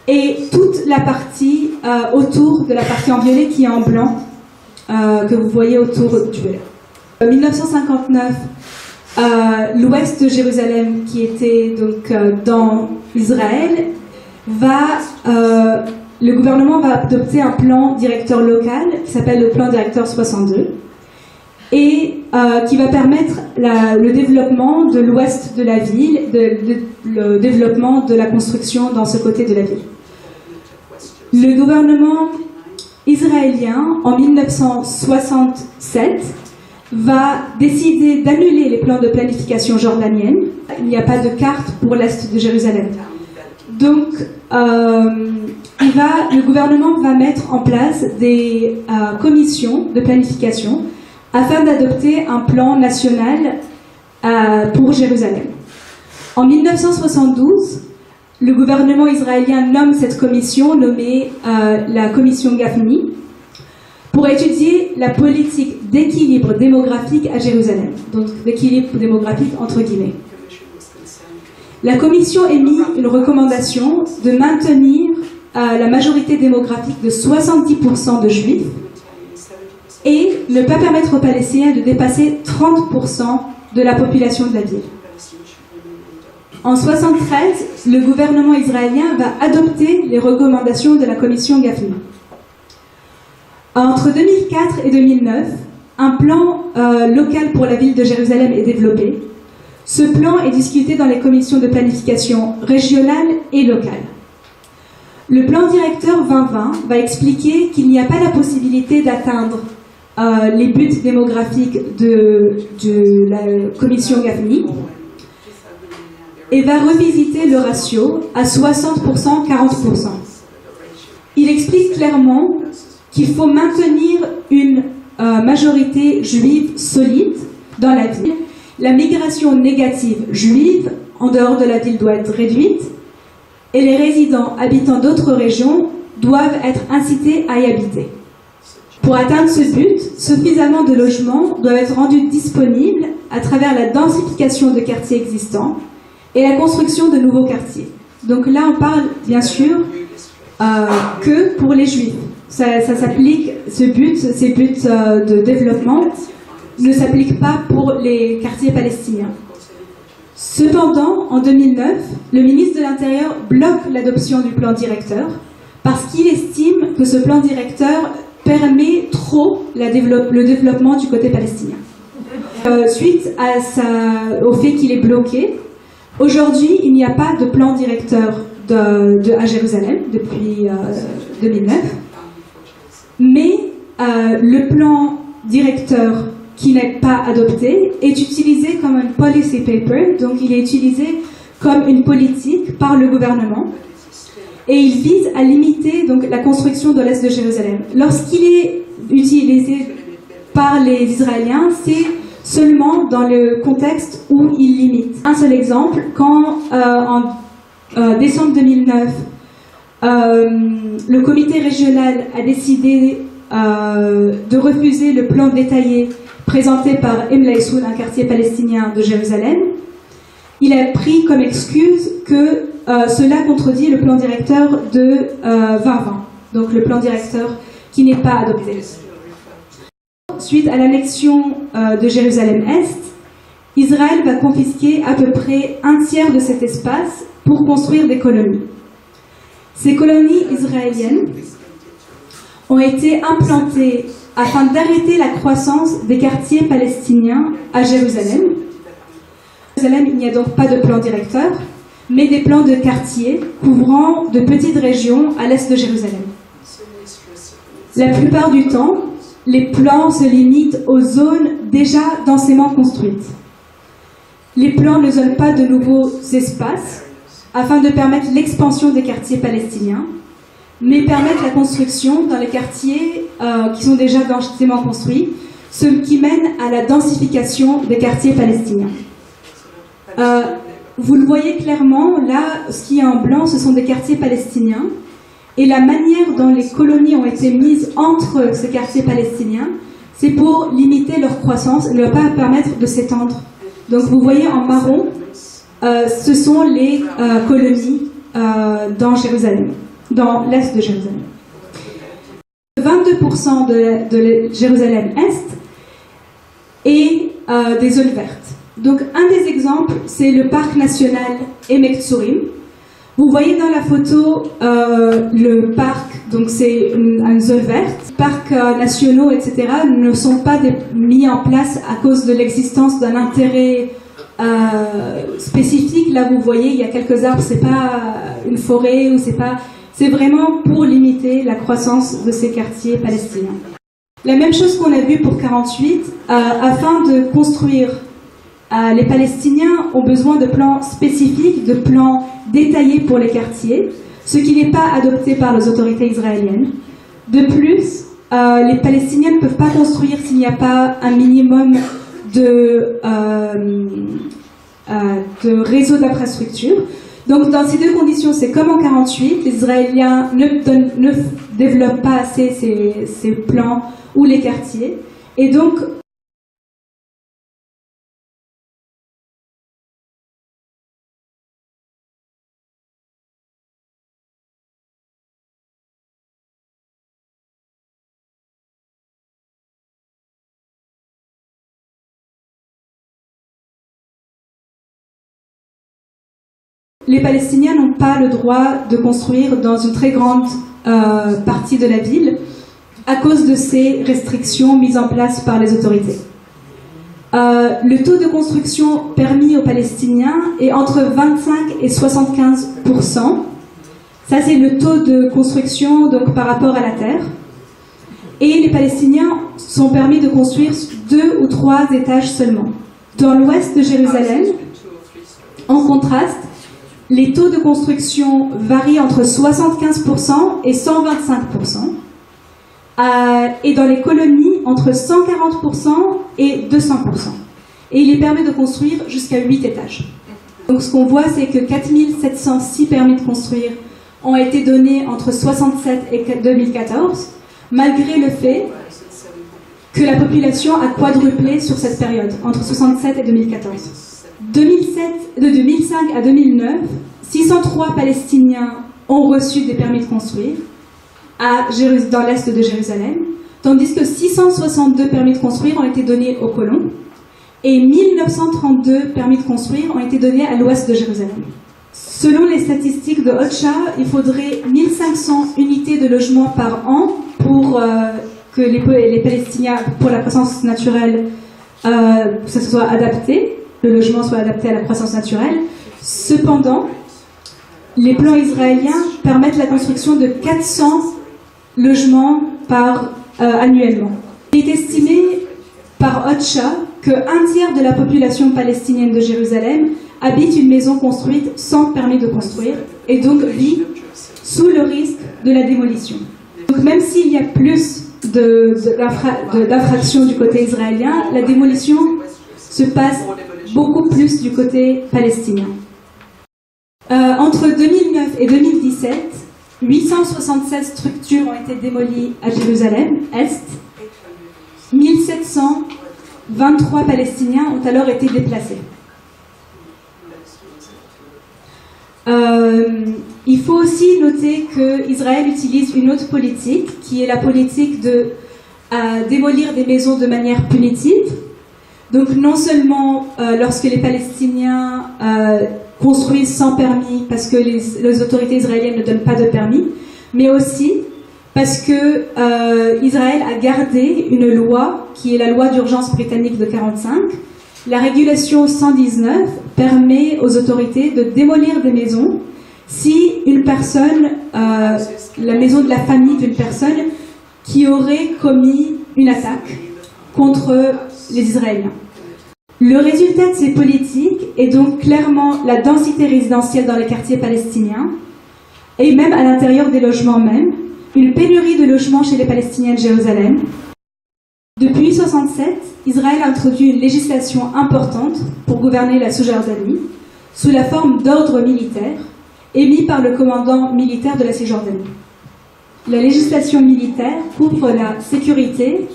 Speaker 1: et toute la partie autour de la partie en violet qui est en blanc, que vous voyez autour du violet. En 1959, l'ouest de Jérusalem, qui était donc dans Israël, le gouvernement va adopter un plan directeur local qui s'appelle le plan directeur 62 et qui va permettre le développement de l'ouest de la ville, le développement de la construction dans ce côté de la ville. Le gouvernement israélien, en 1967, va décider d'annuler les plans de planification jordanienne. Il n'y a pas de carte pour l'Est de Jérusalem. Donc, le gouvernement va mettre en place des commissions de planification afin d'adopter un plan national pour Jérusalem. En 1972, le gouvernement israélien nomme cette commission, nommée la commission Gafni, pour étudier la politique d'équilibre démographique à Jérusalem, donc d'équilibre démographique entre guillemets. La commission émit une recommandation de maintenir la majorité démographique de 70% de juifs et ne pas permettre aux Palestiniens de dépasser 30% de la population de la ville. En 1973, le gouvernement israélien va adopter les recommandations de la commission Gafni. Entre 2004 et 2009, un plan local pour la ville de Jérusalem est développé. Ce plan est discuté dans les commissions de planification régionale et locale. Le plan directeur 2020 va expliquer qu'il n'y a pas la possibilité d'atteindre les buts démographiques de la commission Gafni et va revisiter le ratio à 60%, 40%. Il explique clairement qu'il faut maintenir une majorité juive solide dans la ville. La migration négative juive en dehors de la ville doit être réduite et les résidents habitant d'autres régions doivent être incités à y habiter. Pour atteindre ce but, suffisamment de logements doivent être rendus disponibles à travers la densification de quartiers existants et la construction de nouveaux quartiers. Donc là, on parle bien sûr que pour les juifs. Ça s'applique, ces buts de développement ne s'appliquent pas pour les quartiers palestiniens. Cependant, en 2009, le ministre de l'Intérieur bloque l'adoption du plan directeur parce qu'il estime que ce plan directeur permet trop le développement du côté palestinien. Suite au fait qu'il est bloqué, aujourd'hui, il n'y a pas de plan directeur à Jérusalem depuis 2009, mais le plan directeur qui n'est pas adopté est utilisé comme un policy paper, donc il est utilisé comme une politique par le gouvernement et il vise à limiter donc la construction de l'Est de Jérusalem. Lorsqu'il est utilisé par les Israéliens, c'est seulement dans le contexte où il limite. Un seul exemple, quand en décembre 2009, le comité régional a décidé de refuser le plan détaillé présenté par Imlaïsoun, un quartier palestinien de Jérusalem, il a pris comme excuse que cela contredit le plan directeur de 2020, donc le plan directeur qui n'est pas adopté. Suite à l'annexion de Jérusalem-Est, Israël va confisquer à peu près un tiers de cet espace pour construire des colonies. Ces colonies israéliennes ont été implantées afin d'arrêter la croissance des quartiers palestiniens à Jérusalem. À Jérusalem, il n'y a donc pas de plan directeur, mais des plans de quartiers couvrant de petites régions à l'est de Jérusalem. La plupart du temps, les plans se limitent aux zones déjà densément construites. Les plans ne donnent pas de nouveaux espaces afin de permettre l'expansion des quartiers palestiniens, mais permettent la construction dans les quartiers qui sont déjà densément construits, ce qui mène à la densification des quartiers palestiniens. Vous le voyez clairement, là, ce qui est en blanc, ce sont des quartiers palestiniens, et la manière dont les colonies ont été mises entre ces quartiers palestiniens, c'est pour limiter leur croissance et ne pas permettre de s'étendre. Donc vous voyez en marron, ce sont les colonies dans Jérusalem, dans l'est de Jérusalem. 22% de Jérusalem-Est et des zones vertes. Donc un des exemples, c'est le parc national Emek Tzurim. Vous voyez dans la photo le parc, donc c'est une zone verte. Parcs nationaux, etc. ne sont pas mis en place à cause de l'existence d'un intérêt spécifique. Là, vous voyez, il y a quelques arbres, c'est pas une forêt ou c'est vraiment pour limiter la croissance de ces quartiers palestiniens. La même chose qu'on a vu pour 48, afin de construire. Les Palestiniens ont besoin de plans spécifiques, de plans détaillés pour les quartiers, ce qui n'est pas adopté par les autorités israéliennes. De plus, les Palestiniens ne peuvent pas construire s'il n'y a pas un minimum de réseau d'infrastructure. Donc dans ces deux conditions, c'est comme en 48, les Israéliens ne développent pas assez ces plans ou les quartiers. Et donc, les Palestiniens n'ont pas le droit de construire dans une très grande partie de la ville à cause de ces restrictions mises en place par les autorités. Le taux de construction permis aux Palestiniens est entre 25 et 75%. Ça, c'est le taux de construction donc, par rapport à la terre. Et les Palestiniens sont permis de construire 2 ou 3 étages seulement. Dans l'ouest de Jérusalem, en contraste, les taux de construction varient entre 75% et 125%. Et dans les colonies, entre 140% et 200%. Et il est permis de construire jusqu'à 8 étages. Donc ce qu'on voit, c'est que 4706 permis de construire ont été donnés entre 67 et 2014, malgré le fait que la population a quadruplé sur cette période, entre 67 et 2014. De 2005 à 2009, 603 Palestiniens ont reçu des permis de construire dans l'est de Jérusalem, tandis que 662 permis de construire ont été donnés aux colons et 1932 permis de construire ont été donnés à l'ouest de Jérusalem. Selon les statistiques de OCHA, il faudrait 1500 unités de logement par an pour que les Palestiniens, pour la croissance naturelle, ça soit adapté. Le logement soit adapté à la croissance naturelle. Cependant, les plans israéliens permettent la construction de 400 logements annuellement. Il est estimé par OCHA qu'un tiers de la population palestinienne de Jérusalem habite une maison construite sans permis de construire et donc vit sous le risque de la démolition. Donc même s'il y a plus d'infractions du côté israélien, la démolition se passe beaucoup plus du côté palestinien. Entre 2009 et 2017, 876 structures ont été démolies à Jérusalem-Est. 1723 Palestiniens ont alors été déplacés. Il faut aussi noter qu'Israël utilise une autre politique, qui est la politique de démolir des maisons de manière punitive. Donc non seulement lorsque les Palestiniens construisent sans permis, parce que les autorités israéliennes ne donnent pas de permis, mais aussi parce que Israël a gardé une loi, qui est la loi d'urgence britannique de 1945. La régulation 119 permet aux autorités de démolir des maisons si une personne, la maison de la famille d'une personne qui aurait commis une attaque contre les Israéliens. Le résultat de ces politiques est donc clairement la densité résidentielle dans les quartiers palestiniens, et même à l'intérieur des logements même, une pénurie de logements chez les Palestiniens de Jérusalem. Depuis 1967, Israël a introduit une législation importante pour gouverner la Cisjordanie, sous la forme d'ordre militaire, émis par le commandant militaire de la Cisjordanie. La législation militaire couvre la sécurité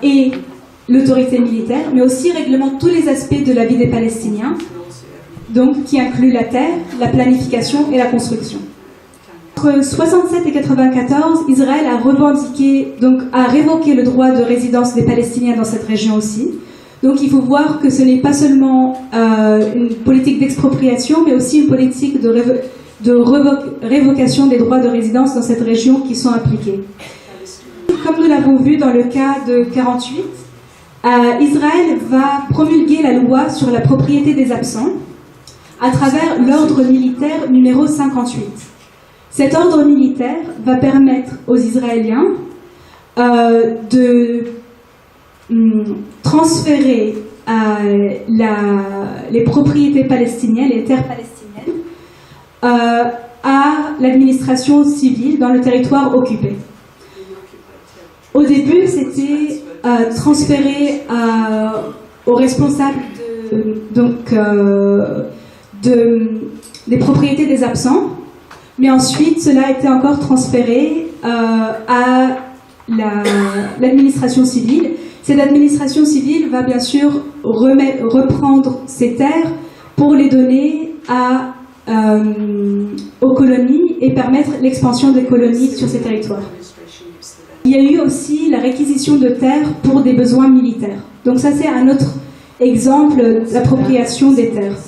Speaker 1: et l'autorité militaire, mais aussi réglemente tous les aspects de la vie des Palestiniens, donc qui inclut la terre, la planification et la construction. Entre 1967 et 1994, Israël a revendiqué, donc a révoqué le droit de résidence des Palestiniens dans cette région aussi. Donc il faut voir que ce n'est pas seulement une politique d'expropriation, mais aussi une politique de révocation des droits de résidence dans cette région qui sont appliqués. Comme nous l'avons vu dans le cas de 1948, Israël va promulguer la loi sur la propriété des absents à travers l'ordre militaire numéro 58. Cet ordre militaire va permettre aux Israéliens de transférer les propriétés palestiniennes, les terres palestiniennes, à l'administration civile dans le territoire occupé. Au début, c'était transféré aux responsables des propriétés des absents, mais ensuite cela a été encore transféré à l'administration civile. Cette administration civile va bien sûr reprendre ces terres pour les donner aux colonies et permettre l'expansion des colonies sur ces territoires. Il y a eu aussi la réquisition de terres pour des besoins militaires. Donc ça, c'est un autre exemple d'appropriation des terres.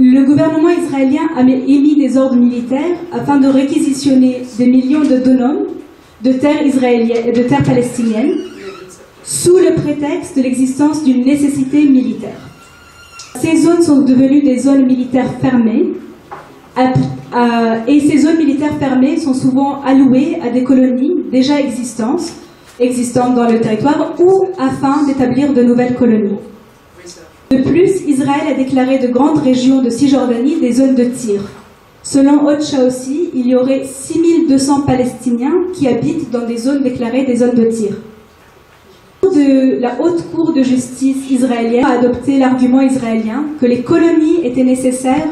Speaker 1: Le gouvernement israélien a émis des ordres militaires afin de réquisitionner des millions de dônums de terres israéliennes, de terres palestiniennes, sous le prétexte de l'existence d'une nécessité militaire. Ces zones sont devenues des zones militaires fermées, et ces zones militaires fermées sont souvent allouées à des colonies déjà existantes dans le territoire ou afin d'établir de nouvelles colonies. De plus, Israël a déclaré de grandes régions de Cisjordanie des zones de tir. Selon OCHA aussi, il y aurait 6200 Palestiniens qui habitent dans des zones déclarées des zones de tir. La Haute Cour de justice israélienne a adopté l'argument israélien que les colonies étaient nécessaires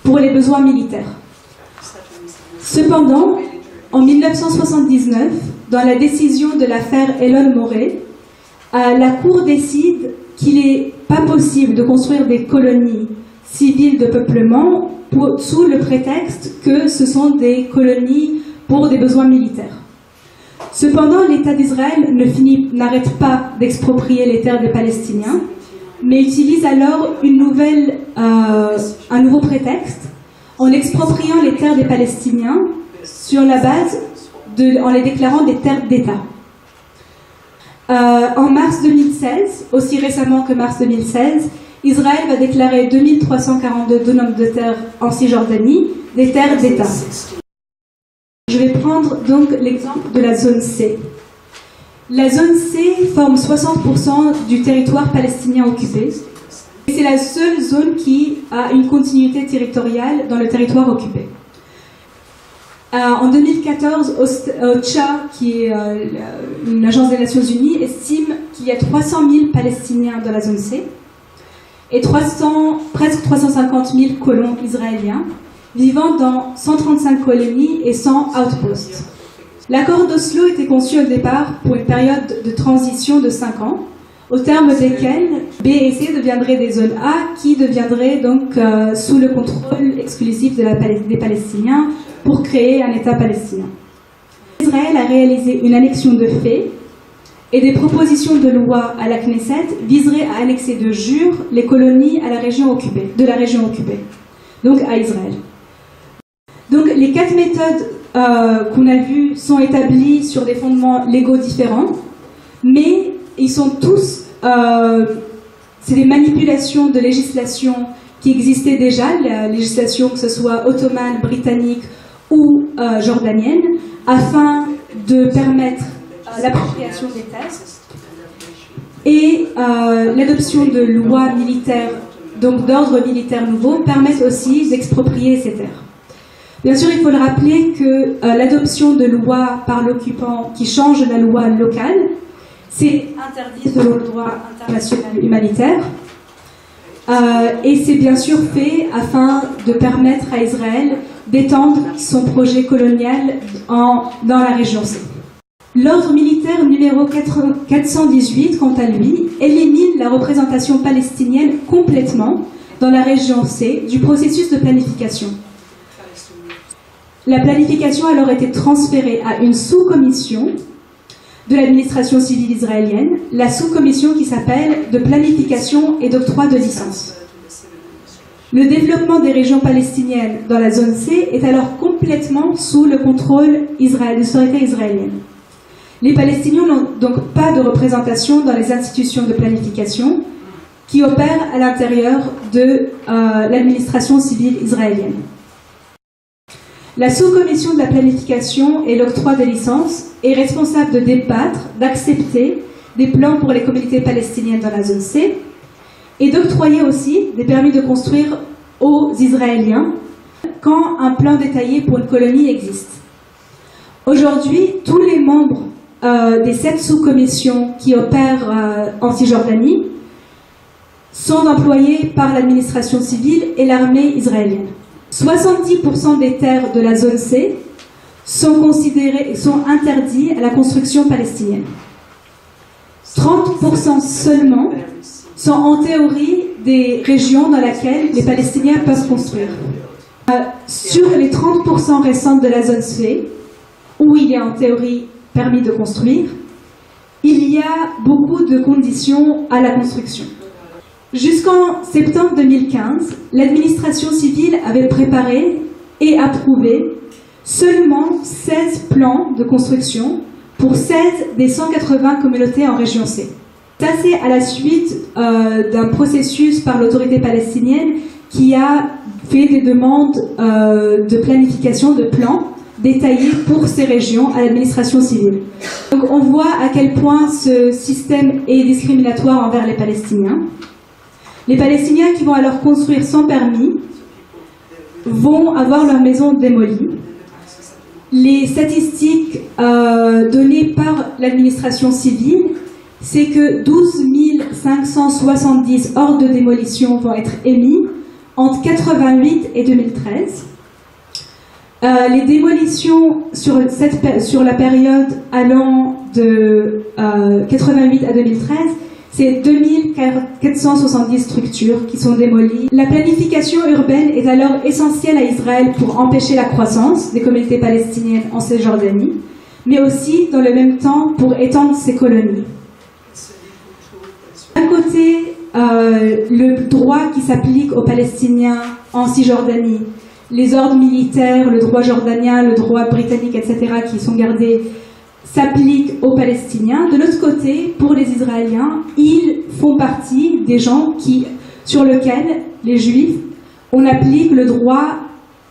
Speaker 1: pour les besoins militaires. Cependant, en 1979, dans la décision de l'affaire Elon Morey, la Cour décide qu'il n'est pas possible de construire des colonies civiles de peuplement sous le prétexte que ce sont des colonies pour des besoins militaires. Cependant, l'État d'Israël n'arrête pas d'exproprier les terres des Palestiniens, mais utilise alors un nouveau prétexte en expropriant les terres des Palestiniens sur la base en les déclarant des terres d'État. En mars 2016, aussi récemment que mars 2016, Israël va déclarer 2342 dônums de terre en Cisjordanie, des terres d'État. Je vais prendre donc l'exemple de la zone C. La zone C forme 60% du territoire palestinien occupé. C'est la seule zone qui a une continuité territoriale dans le territoire occupé. En 2014, OCHA, qui est une agence des Nations Unies, estime qu'il y a 300 000 Palestiniens dans la zone C et presque 350 000 colons israéliens vivant dans 135 colonies et 100 outposts. L'accord d'Oslo était conçu au départ pour une période de transition de 5 ans, au terme desquels B et C deviendraient des zones A qui deviendraient donc sous le contrôle exclusif des Palestiniens pour créer un État palestinien. Israël a réalisé une annexion de fait et des propositions de loi à la Knesset viseraient à annexer de jure les colonies de la région occupée, donc à Israël. Donc les 4 méthodes qu'on a vues sont établies sur des fondements légaux différents, mais ils sont tous, c'est des manipulations de législation qui existaient déjà, la législation que ce soit ottomane, britannique ou jordanienne, afin de permettre l'appropriation des terres. et l'adoption de lois militaires, donc d'ordre militaire nouveau, permettent aussi d'exproprier ces terres. Bien sûr, il faut le rappeler que l'adoption de lois par l'occupant qui change la loi locale, c'est interdit selon le droit international humanitaire. Et c'est bien sûr fait afin de permettre à Israël d'étendre son projet colonial dans la région C. L'ordre militaire numéro 418, quant à lui, élimine la représentation palestinienne complètement dans la région C du processus de planification. La planification a alors été transférée à une sous-commission de l'administration civile israélienne, la sous-commission qui s'appelle de planification et d'octroi de licence. Le développement des régions palestiniennes dans la zone C est alors complètement sous le contrôle de l'autorité israélienne. Les Palestiniens n'ont donc pas de représentation dans les institutions de planification qui opèrent à l'intérieur de l'administration civile israélienne. La sous-commission de la planification et l'octroi des licences est responsable de débattre, d'accepter des plans pour les communautés palestiniennes dans la zone C et d'octroyer aussi des permis de construire aux Israéliens quand un plan détaillé pour une colonie existe. Aujourd'hui, tous les membres des 7 sous-commissions qui opèrent en Cisjordanie sont employés par l'administration civile et l'armée israélienne. 70% des terres de la zone C sont interdits à la construction palestinienne. 30% seulement sont en théorie des régions dans lesquelles les Palestiniens peuvent construire. Sur les 30% restantes de la zone C, où il y a en théorie permis de construire, il y a beaucoup de conditions à la construction. Jusqu'en septembre 2015, l'administration civile avait préparé et approuvé seulement 16 plans de construction pour 16 des 180 communautés en région C. Ça, c'est à la suite d'un processus par l'autorité palestinienne qui a fait des demandes de planification de plans détaillés pour ces régions à l'administration civile. Donc on voit à quel point ce système est discriminatoire envers les Palestiniens. Les Palestiniens qui vont alors construire sans permis vont avoir leur maison démolie. Les statistiques données par l'administration civile, c'est que 12 570 ordres de démolition vont être émis entre 88 et 2013. Les démolitions sur la période allant de 88 à 2013, c'est 2470 structures qui sont démolies. La planification urbaine est alors essentielle à Israël pour empêcher la croissance des communautés palestiniennes en Cisjordanie, mais aussi, dans le même temps, pour étendre ses colonies. D'un côté, le droit qui s'applique aux Palestiniens en Cisjordanie, les ordres militaires, le droit jordanien, le droit britannique, etc., qui sont gardés, s'appliquent aux Palestiniens. De l'autre côté, pour les Israéliens, ils font partie des gens sur lesquels, les Juifs, on applique le droit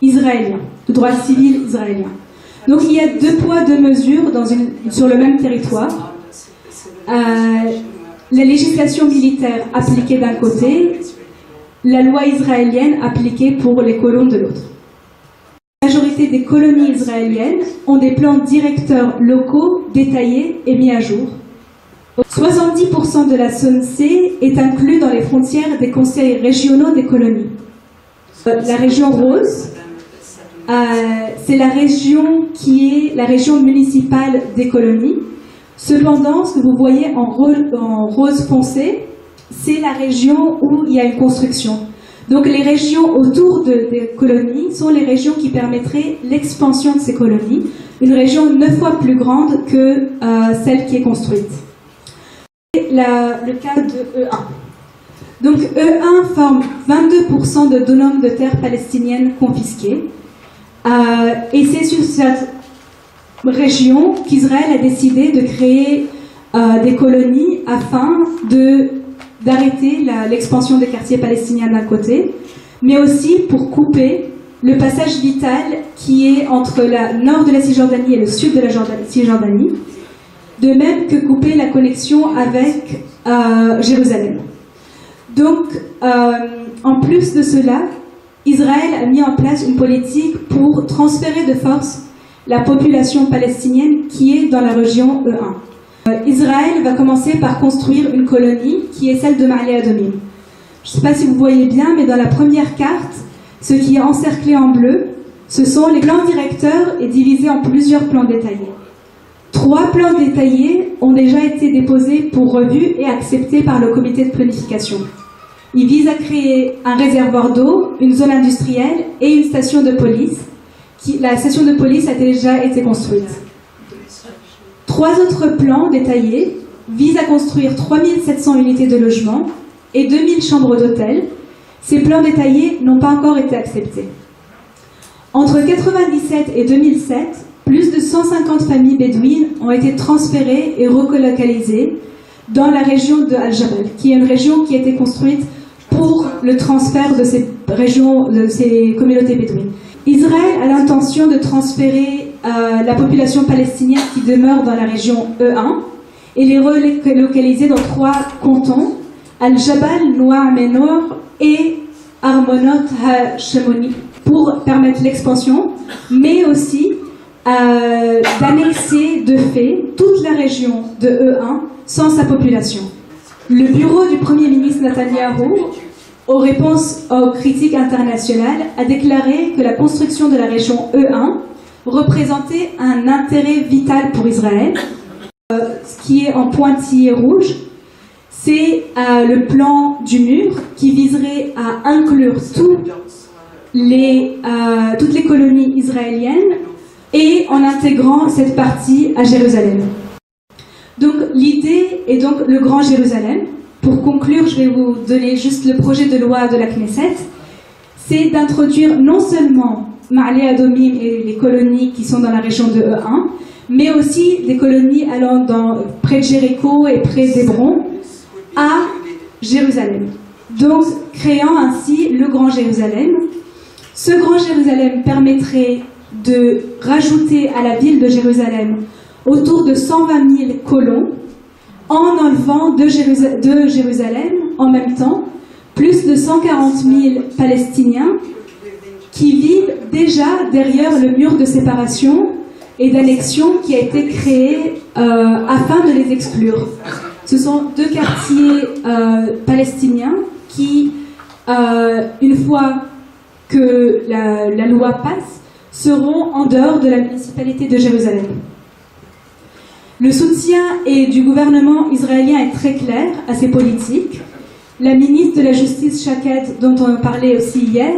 Speaker 1: israélien, le droit civil israélien. Donc il y a 2 poids, 2 mesures sur le même territoire. La législation militaire appliquée d'un côté, la loi israélienne appliquée pour les colons de l'autre. La majorité des colonies israéliennes ont des plans directeurs locaux détaillés et mis à jour. 70% de la zone C est inclus dans les frontières des conseils régionaux des colonies. La région rose, c'est la région qui est la région municipale des colonies. Cependant, ce que vous voyez en rose foncé, c'est la région où il y a une construction. Donc les régions autour des colonies sont les régions qui permettraient l'expansion de ces colonies, une région 9 fois plus grande que celle qui est construite. Et le cas de E1. Donc E1 forme 22% de donums de terres palestiniennes confisquées. Et c'est sur cette région qu'Israël a décidé de créer des colonies afin d'arrêter l'expansion des quartiers palestiniens d'un côté, mais aussi pour couper le passage vital qui est entre le nord de la Cisjordanie et le sud de la Cisjordanie, de même que couper la connexion avec Jérusalem. Donc, en plus de cela, Israël a mis en place une politique pour transférer de force la population palestinienne qui est dans la région E1. Israël va commencer par construire une colonie qui est celle de Ma'ale Adumim. Je ne sais pas si vous voyez bien, mais dans la première carte, ce qui est encerclé en bleu, ce sont les plans directeurs et divisés en plusieurs plans détaillés. 3 plans détaillés ont déjà été déposés pour revue et acceptés par le comité de planification. Ils visent à créer un réservoir d'eau, une zone industrielle et une station de police. La station de police a déjà été construite. 3 autres plans détaillés visent à construire 3700 unités de logement et 2000 chambres d'hôtel. Ces plans détaillés n'ont pas encore été acceptés. Entre 1997 et 2007, plus de 150 familles bédouines ont été transférées et relocalisées dans la région de Al-Jabal, qui est une région qui a été construite pour le transfert de ces régions, de ces communautés bédouines. Israël a l'intention de transférer la population palestinienne qui demeure dans la région E1 et les relocaliser dans 3 cantons, Al-Jabal, Noa Menor et Armonot HaShemoni, pour permettre l'expansion, mais aussi d'annexer de fait toute la région de E1 sans sa population. Le bureau du Premier ministre Netanyahou, aux réponses aux critiques internationales, a déclaré que la construction de la région E1 représentait un intérêt vital pour Israël. Ce qui est en pointillé rouge, c'est le plan du mur qui viserait à inclure toutes les colonies israéliennes et en intégrant cette partie à Jérusalem. Donc l'idée est donc le Grand Jérusalem. Pour conclure, je vais vous donner juste le projet de loi de la Knesset. C'est d'introduire non seulement Ma'ale Adumim et les colonies qui sont dans la région de E1, mais aussi des colonies allant près de Jéricho et près d'Hébron à Jérusalem. Donc créant ainsi le Grand Jérusalem. Ce Grand Jérusalem permettrait de rajouter à la ville de Jérusalem autour de 120 000 colons en enlevant de Jérusalem en même temps plus de 140 000 Palestiniens qui vivent déjà derrière le mur de séparation et d'annexion qui a été créé afin de les exclure. Ce sont 2 quartiers palestiniens qui, une fois que la loi passe, seront en dehors de la municipalité de Jérusalem. Le soutien du gouvernement israélien est très clair à ces politiques. La ministre de la Justice, Shaked, dont on parlait aussi hier,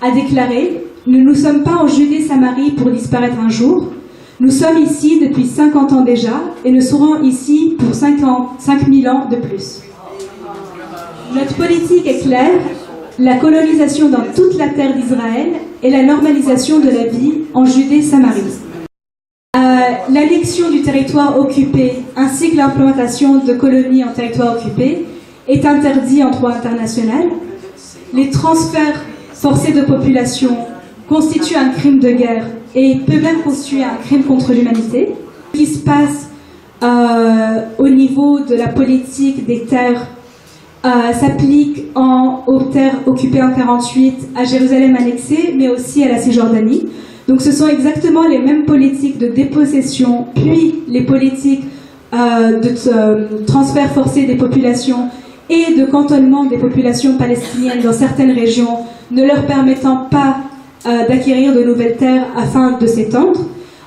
Speaker 1: a déclaré « Nous ne sommes pas en Judée-Samarie pour disparaître un jour. Nous sommes ici depuis 50 ans déjà et nous serons ici pour 5000 ans de plus. » Notre politique est claire, la colonisation dans toute la terre d'Israël et la normalisation de la vie en Judée-Samarie. L'annexion du territoire occupé ainsi que l'implantation de colonies en territoire occupé est interdit en droit international. Les transferts forcés de population constituent un crime de guerre et peut même constituer un crime contre l'humanité. Ce qui se passe au niveau de la politique des terres s'applique aux terres occupées en 1948, à Jérusalem annexée, mais aussi à la Cisjordanie. Donc ce sont exactement les mêmes politiques de dépossession, puis les politiques de transfert forcé des populations et de cantonnement des populations palestiniennes dans certaines régions, ne leur permettant pas d'acquérir de nouvelles terres afin de s'étendre.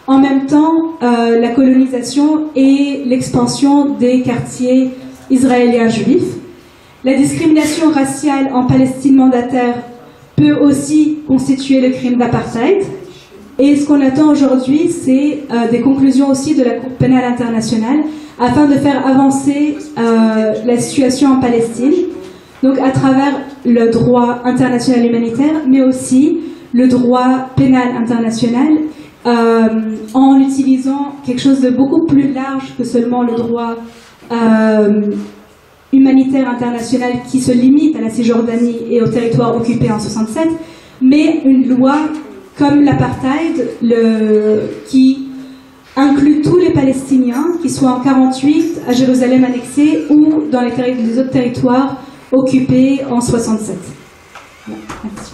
Speaker 1: En même temps, la colonisation et l'expansion des quartiers israéliens juifs. La discrimination raciale en Palestine mandataire peut aussi constituer le crime d'apartheid. Et ce qu'on attend aujourd'hui, c'est des conclusions aussi de la Cour pénale internationale afin de faire avancer la situation en Palestine, donc à travers le droit international humanitaire, mais aussi le droit pénal international, en utilisant quelque chose de beaucoup plus large que seulement le droit humanitaire international qui se limite à la Cisjordanie et au territoire occupé en 1967, mais une loi comme l'apartheid qui inclut tous les Palestiniens, qu'ils soient en 48, à Jérusalem annexée ou dans les autres territoires occupés en 67. Voilà, merci.